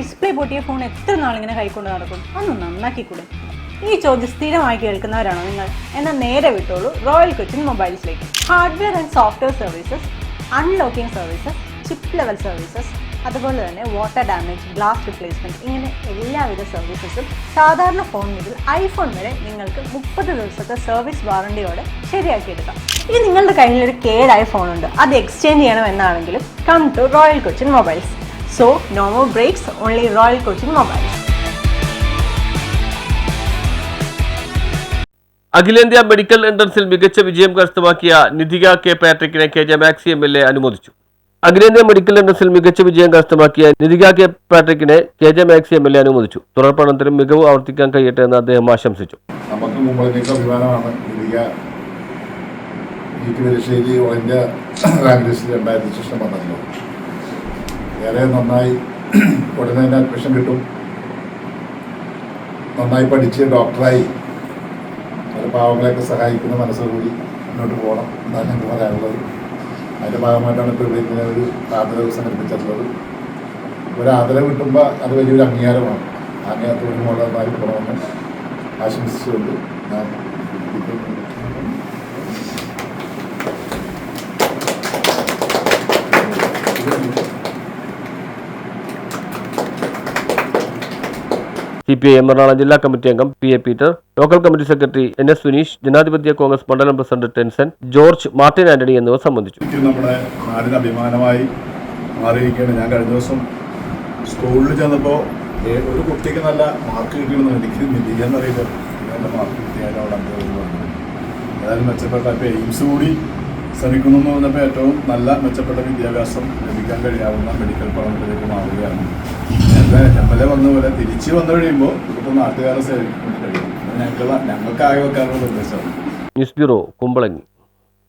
Display പൊട്ടിയ phone എത്ര നാളിങ്ങനെ കൈക്കൊണ്ട് നടക്കും? ഒന്ന് നന്നാക്കിക്കൂടെ? ഈ ചോദ്യം സ്ഥിരമായി കേൾക്കുന്നവരാണോ നിങ്ങൾ? എന്നാൽ നേരെ വിട്ടോളൂ റോയൽ കൊച്ചിൻ മൊബൈൽസിലേക്ക്. Hardware and software services, unlocking services, chip level services, അതുപോലെ തന്നെ വാട്ടർ ഡാമേജ്, ഗ്ലാസ് റിപ്ലേസ്മെൻറ്റ്, ഇങ്ങനെ എല്ലാവിധ സർവീസസും സാധാരണ ഫോൺ മുതൽ ഐഫോൺ വരെ നിങ്ങൾക്ക് 30 ദിവസത്തെ സർവീസ് വാറണ്ടിയോടെ ശരിയാക്കിയെടുക്കാം. ഇനി നിങ്ങളുടെ കയ്യിലൊരു കേടായ ഫോണുണ്ട്, അത് എക്സ്ചേഞ്ച് ചെയ്യണമെന്നാണെങ്കിലും come to Royal Cochin Mobiles. So no more breaks, only Royal Cochin Mobiles. അഖിലേന്ത്യാ മെഡിക്കൽ എൻട്രൻസിൽ മികച്ച വിജയം കരസ്ഥമാക്കിയ നിധിക കെ പാട്രിക്കിനെ KJ മാക്സി MLA അനുമോദിച്ചു. അഖിലേന്ത്യാ മെഡിക്കൽ എൻട്രൻസിൽ മികച്ച വിജയം കരസ്ഥമാക്കിയ നിധിക കെ പാട്രിക്കിനെ KJ മാക്സി MLA അനുമോദിച്ചു. തുടർ പഠനത്തിലും മികവ് ആവർത്തിക്കാൻ കഴിയട്ടെ എന്ന് അദ്ദേഹം ആശംസിച്ചു. നമുക്ക് മുമ്പേക്ക് അഭിമാനമാണ് നിധിക പരീക്ഷയിൽ ഓൾ ഇന്ത്യ റാങ്ക് ലിസ്റ്റിൽ 2000 ശേഷം വന്നല്ലോ. ഏറെ നന്നായി ഉടനെ തന്നെ അഡ്മിഷൻ കിട്ടും. നന്നായി പഠിച്ച് ഡോക്ടറായി പാവങ്ങളെയൊക്കെ സഹായിക്കുന്ന മനസ്സോടുകൂടി മുന്നോട്ട് പോകണം എന്നാണ് ഞങ്ങൾക്ക് പറയാനുള്ളത്. അതിൻ്റെ ഭാഗമായിട്ടാണ് ഇപ്പോൾ ഇവിടെ ഇങ്ങനെ ഒരു ആദരവ് സംഘടിപ്പിച്ചിട്ടുള്ളത്. ഒരു ആദരവ് കിട്ടുമ്പോൾ അത് വലിയൊരു അംഗീകാരമാണ്. ആ അംഗീകാരത്തോട് നന്നായി പോകണമെന്ന് ആശംസിച്ചുകൊണ്ട് ഞാൻ CPIM എറണാകുളം ജില്ലാ കമ്മിറ്റി അംഗം PA Peter, local committee secretary NS Suneesh, ജനാധിപത്യ കോൺഗ്രസ് മണ്ഡലം president Tansen George, Martin Antony എന്നിവർ സംബന്ധിച്ചു. നമ്മുടെ നാടിന് അഭിമാനമായി മാറിയിരിക്കുകയാണ്. ഞാൻ കഴിഞ്ഞ ദിവസം സ്കൂളിൽ ചെന്നപ്പോൾ ഒരു കുട്ടിക്ക് നല്ല മാർക്ക് കിട്ടിയെന്ന് എനിക്ക് നിധിയെന്നറിയില്ല, നല്ല മാർക്ക് കിട്ടിയാലും അവിടെ പറഞ്ഞു. ഏതായാലും മെച്ചപ്പെട്ട ഇപ്പോൾ എയിംസ് കൂടി ശ്രമിക്കുന്നു എന്ന് പറഞ്ഞപ്പോൾ ഏറ്റവും നല്ല മെച്ചപ്പെട്ട വിദ്യാഭ്യാസം ലഭിക്കാൻ കഴിയാവുന്ന മെഡിക്കൽ പഠനത്തിലേക്ക് മാറുകയാണ്. MLA വന്ന പോലെ തിരിച്ചു വന്നു കഴിയുമ്പോൾ ഇപ്പോൾ നാട്ടുകാരെ സേവിക്കാൻ കഴിയും. ഞങ്ങൾക്ക് ആകെ വെക്കാനുള്ള നിർദ്ദേശമാണ്. News bureau, Kumbalangi.